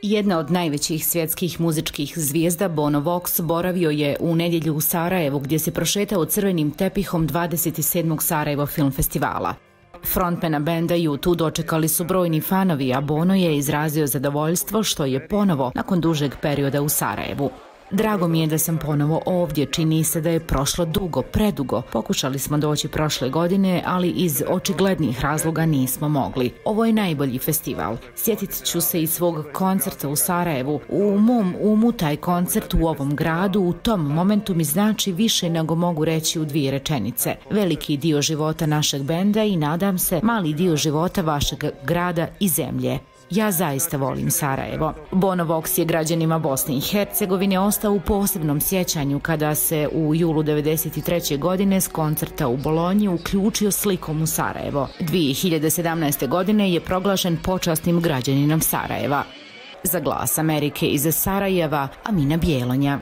Jedna od najvećih svjetskih muzičkih zvijezda Bono Vox boravio je u nedjelju u Sarajevu gdje se prošetao crvenim tepihom 27. Sarajevo Film Festivala. Frontmana benda U2 dočekali su brojni fanovi, a Bono je izrazio zadovoljstvo što je ponovo nakon dužeg perioda u Sarajevu. Drago mi je da sam ponovo ovdje, čini se da je prošlo dugo, predugo. Pokušali smo doći prošle godine, ali iz očiglednih razloga nismo mogli. Ovo je najbolji festival. Sjetit ću se i svog koncerta u Sarajevu. U mom umu taj koncert u ovom gradu u tom momentu mi znači više nego mogu reći u 2 rečenice. Veliki dio života našeg benda i nadam se mali dio života vašeg grada i zemlje. Ja zaista volim Sarajevo. Bono Vox je građanima Bosne i Hercegovine ostao u posebnom sjećanju kada se u julu 1993. godine s koncerta u Bolonji uključio slikom u Sarajevo. 2017. godine je proglašen počasnim građaninom Sarajeva. Za Glas Amerike iz Sarajeva, Amina Bjelonja.